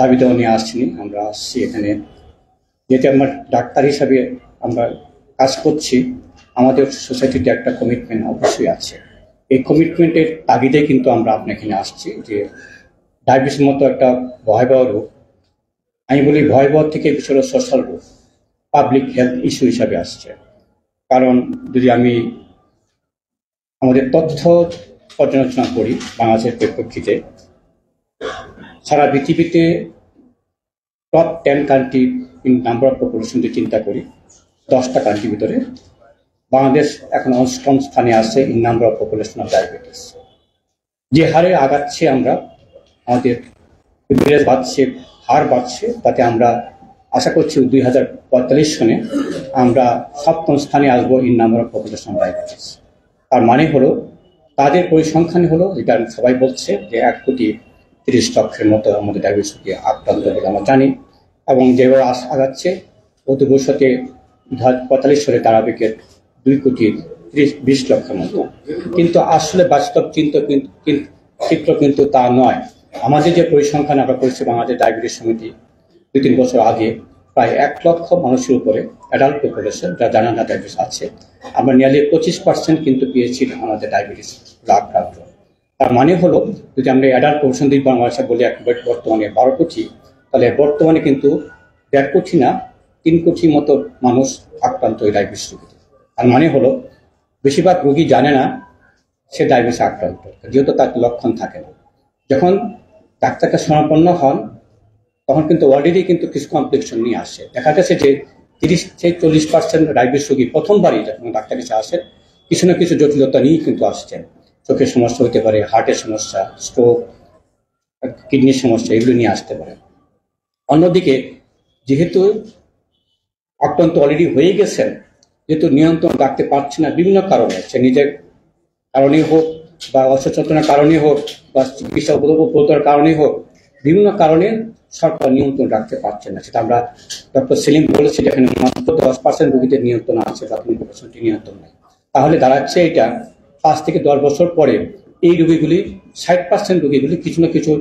দাবি দেওয়া নিয়ে আসছিনি। আমরা আসছি এখানে যেটা আমরা ডাক্তার হিসাবে আমরা কাজ করছি, আমাদের সোসাইটিতে একটা কমিটমেন্ট অবশ্যই আছে। এই কমিটমেন্টের তাগিদে কিন্তু আমরা আপনার এখানে আসছি যে ডায়াবেটিসের মতো একটা ভয়াবহ রোগ, আমি বলি ভয়াবহ থেকে বিষয় সোশ্যাল রোগ, পাবলিক হেলথ ইস্যু হিসাবে আসছে। কারণ যদি আমি আমাদের তথ্য পর্যালোচনা করি বাংলাদেশের পরিপ্রেক্ষিতে, সারা পৃথিবীতে top 10 country in number of population যদি চিন্তা করি, 10টা কান্ট্রির ভিতরে বাংলাদেশ এখন অষ্টম স্থানে আছে in number of population of diabetes. যে হারে আগাচ্ছে আমরা, আমাদের প্রিভিলেজ বাড়ছে, হার বাড়ছে, তাতে আমরা আশা করছি 2045 সনে আমরা 7ম স্থানে আসবো in number of population of diabetes. তার মানে হলো তাদের পরিসংখ্যান হলো, যেটা সবাই বলছে যে 1,30,00,000 মতো আমাদের ডায়াবেটিস রোগে আক্রান্ত বলে আমরা জানি, এবং যেভাবে আগাচ্ছে অতি ভবিষ্যতে 2045 সালে দাঁড়াবে 2,20,00,000 মতো। কিন্তু আসলে বাস্তব চিত্র কিন্তু তা নয়। আমাদের যে পরিসংখ্যান আমরা করেছি বাংলাদেশ ডায়াবেটিস সমিতি 2-3 বছর আগে, প্রায় 1 লক্ষ মানুষের উপরে অ্যাডাল্ট পপুলেশন যা জানান ডায়াবেটিস আছে, আমরা নিয়ারলি 25% কিন্তু পেয়েছি আমাদের ডায়াবেটিস আক্রান্ত। তার মানে হলো যদি আমরা অ্যাডাল্ট পপুলেশন দিই বাংলাদেশে বলি বর্তমানে 12 কোটি, তাহলে বর্তমানে কিন্তু 1.5 কোটি না 3 কোটির মতো মানুষ আক্রান্ত এই ডায়াবেটিস রোগীতে। তার মানে হলো বেশিরভাগ রোগী জানে না সে ডায়াবেটিস আক্রান্ত, যেহেতু তার লক্ষণ থাকে না। যখন ডাক্তারকে শরণাপন্ন হন তখন কিন্তু অলরেডি কিন্তু কিছু কমপ্লিকেশন নিয়ে আসে। দেখা গেছে যে 30-40% ডায়াবেটিস রোগী প্রথমবারই যখন ডাক্তার কাছে আসেন কিছু না কিছু জটিলতা নিয়েই কিন্তু আসছেন। চোখের সমস্যা হতে পারে, হার্টের সমস্যা, স্ট্রোক, কিডনির সমস্যা, এগুলো নিয়ে আসতে পারে। অন্যদিকে যেহেতু আক্রান্ত অলরেডি হয়ে গেছেন, যেহেতু নিয়ন্ত্রণ রাখতে পারছে না বিভিন্ন কারণে, সে নিজের কারণেই হোক বা অসচেতনার কারণেই হোক বা চিকিৎসা উপলব্ধতার কারণেই হোক, বিভিন্ন কারণে সরকার নিয়ন্ত্রণ রাখতে পারছে না। সেটা আমরা ডক্টর সেলিম বলেছি যেখানে মাত্র 10% রোগীদের নিয়ন্ত্রণ আছে, বাকি 90% নিয়ন্ত্রণ নেই। তাহলে দাঁড়াচ্ছে এটা 5 থেকে 10 বছর পরে এই রোগীগুলি 60% রোগীগুলি কিছু না কিছু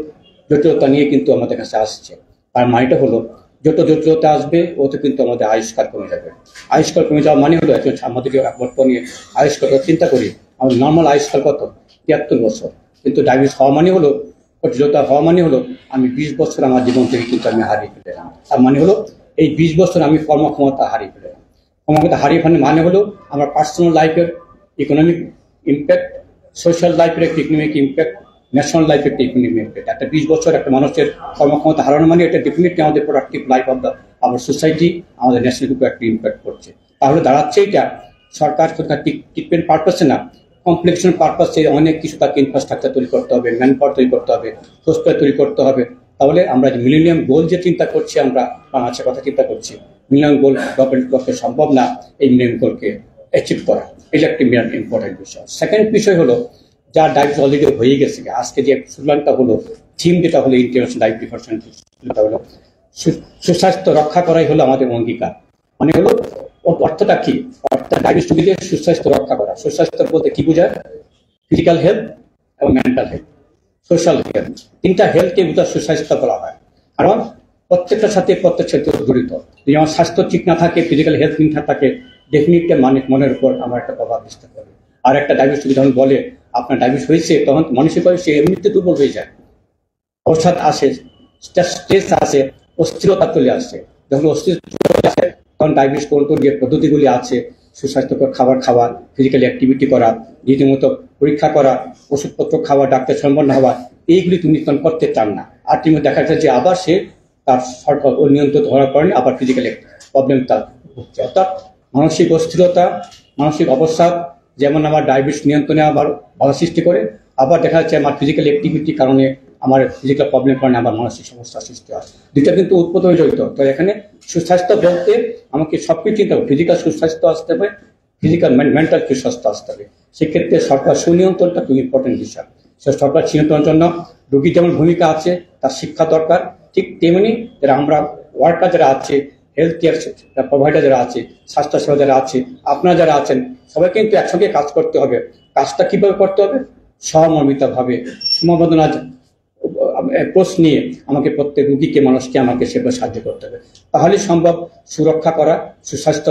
জটিলতা নিয়ে কিন্তু আমাদের কাছে আসছে। আর মানেটা হলো যত জটিলতা আসবে ওতে কিন্তু আমাদের আয়ুষ্কাল কমে যাবে। আয়ুষ্কাল কমে যাওয়া মানে হলো আমাদের বর্তমানে আয়ুষ্কাল চিন্তা করি, আমাদের নর্মাল আয়ুষ্কাল কত 73 বছর, কিন্তু ডায়াবেটিস হওয়া মানে হলো জটিলতা হওয়া মানে হলো আমি 20 বছর আমার জীবন থেকে কিন্তু আমি হারিয়ে ফেললাম। তার মানে হলো এই 20 বছর আমি কর্মক্ষমতা হারিয়ে ফেললাম। কর্মক্ষমতা হারিয়ে ফেলার মানে হলো আমার পার্সোনাল লাইফের ইকোনমিক ইম্প্যাক্ট, সোশ্যাল লাইফের একটা ইকোনমিক ইম্প্যাক্ট, ন্যাশনাল লাইফের একটা ইকোনমিক ইম্প্যাক্ট। একটা 20 বছর একটা মানুষের কর্মক্ষমতা হারানো মানে এটা ডেফিনেটলি আমাদের প্রোডাক্টিভ লাইফ অফ আমার সোসাইটি, আমাদের ন্যাশনাল উপর একটা ইম্প্যাক্ট করছে। তাহলে দাঁড়াচ্ছে এটা সরকার ট্রিটমেন্ট পারপাসে না, কমপ্লেক্সন পারপাসে অনেক কিছু তাকে ইনফ্রাস্ট্রাকচার তৈরি করতে হবে, ম্যান পাওয়ার তৈরি করতে হবে, হসপিটাল তৈরি করতে হবে। তাহলে আমরা যে মিলেনিয়াম গোল যে চিন্তা করছি, আমরা বাংলাদেশের কথা চিন্তা করছি, মিলেনিয়াম গোল গভর্নমেন্ট পক্ষে সম্ভব না এই মিলেনিয়াম গোলকে অ্যাচিভ করা। এটা একটি বিরাট ইম্পর্টেন্ট বিষয়। সেকেন্ড বিষয় হলো যার ডায়াবেটিস অলরেডি হয়ে গেছে, আজকে যে স্লোগানটা হলো, থিম যেটা হলো ইন্টারন্যাশনাল ডায়াবেটিস হলো সুস্বাস্থ্য রক্ষা করাই হলো আমাদের অঙ্গীকার। মানে হলো অর্থটা কি, অর্থাৎ ডায়াবেটিস রোগীদের সুস্বাস্থ্য রক্ষা করা। সুস্বাস্থ্য বলতে কি বোঝায়? ফিজিক্যাল হেলথ এবং মেন্টাল হেলথ, সোশ্যাল হেলথ, 3টা হেলথকে বোঝা সুস্বাস্থ্য বলা হয়। কারণ প্রত্যেকটার সাথে জড়িত। যদি আমার স্বাস্থ্য ঠিক না থাকে, ফিজিক্যাল হেলথ ঠিক না থাকে, ডেফিনেটলি মনের উপর আমার একটা প্রভাব বিস্তার করে। আর একটা ডায়াবেটিস রোগী যখন বলে আপনার ডায়াবেটিস হয়েছে, তখন মানসিক সে এমনিতে দুর্বল হয়ে যায়, অবসাদ আসে, স্ট্রেস আসে, অস্থিরতা চলে আসে। যখন অস্থিরতা আসে তখন ডায়াবেটিস কন্ট্রোল যে পদ্ধতিগুলি আছে, সুস্বাস্থ্যকর খাবার খাওয়া, ফিজিক্যাল অ্যাক্টিভিটি করা, রীতিমতো পরীক্ষা করা, ওষুধপত্র খাওয়া, ডাক্তার সম্পন্ন হওয়া, এইগুলি তুমি করতে চান না। আর তুমি দেখা যায় যে আবার সে তার সরকার ও নিয়ন্ত্রণ ধরা করেনি, আবার ফিজিক্যাল প্রবলেম তার ভুগছে। অর্থাৎ মানসিক অস্থিরতা, মানসিক অবসাদ যেমন আমার ডায়াবেটিস নিয়ন্ত্রণে আবার বাধা সৃষ্টি করে, আবার দেখা যাচ্ছে আমার ফিজিক্যাল অ্যাক্টিভিটির কারণে, আমার ফিজিক্যাল প্রবলেম কারণে আমার মানসিক সমস্যা সৃষ্টি হয়। দুইটা কিন্তু উৎপাদনে জড়িত। তো এখানে সুস্বাস্থ্য বলতে আমাকে সবকিছু চিন্তা হবে, ফিজিক্যাল সুস্বাস্থ্য আসতে হবে, ফিজিক্যাল মেন্টাল সুস্বাস্থ্য আসতে হবে। সেক্ষেত্রে সরকার সুনিয়ন্ত্রণটা খুব ইম্পর্টেন্ট বিষয়। সে সরকার সুনিয়ন্ত্রণের জন্য রোগীর যেমন ভূমিকা আছে, তার শিক্ষা দরকার, ঠিক তেমনি যারা আমরা ওয়ার্কার যারা আছে, হেলথ কেয়ার প্রোভাইডার যারা আছে, স্বাস্থ্যসেবা যারা আছে, আপনারা যারা আছেন, সবাই কিন্তু একসঙ্গে কাজ করতে হবে। কাজটা কিভাবে করতে হবে? সহমর্মিতা ভাবে, সমবেদনা অ্যাপ্রোচ নিয়ে আমাকে প্রত্যেক রুগীকে মানুষকে আমাকে সেভাবে সাহায্য করতে হবে, তাহলে সম্ভব সুরক্ষা করা, সুস্বাস্থ্য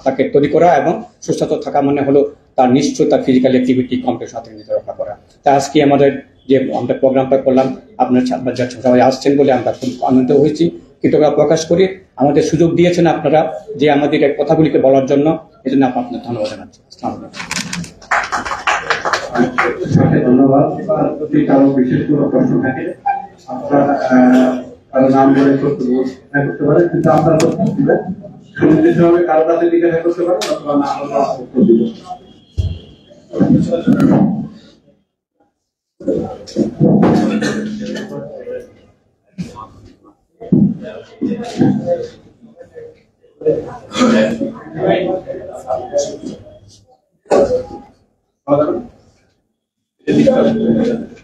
তাকে তৈরি করা, এবং সুস্বাস্থ্য থাকা মানে হলো তার নিশ্চয় তার ফিজিক্যাল অ্যাক্টিভিটি কমপ্লেক্স সাথে নিজে রক্ষা করা। তা আজকে আমাদের যে আমরা প্রোগ্রামটা করলাম, আপনার সবাই আসছেন বলে আমরা খুব আনন্দিত হয়েছি, কৃতজ্ঞতা প্রকাশ করি। আমাদের সুযোগ দিয়েছেন আপনারা যে আমাদের এই কথাগুলিকে বলার জন্য, এই জন্য আপনাদের ধন্যবাদ জানাচ্ছি। আসসালামু আলাইকুম। ধন্যবাদ। যদি কারো বিশেষ কোনো প্রশ্ন থাকে আপনারা কারো নাম বলে করতে পারেন, কিন্তু আপনারা সুনির্দিষ্টভাবে কারো কাছে জিজ্ঞাসা করতে পারেন অথবা না আমরা উত্তর দিব। Thank you.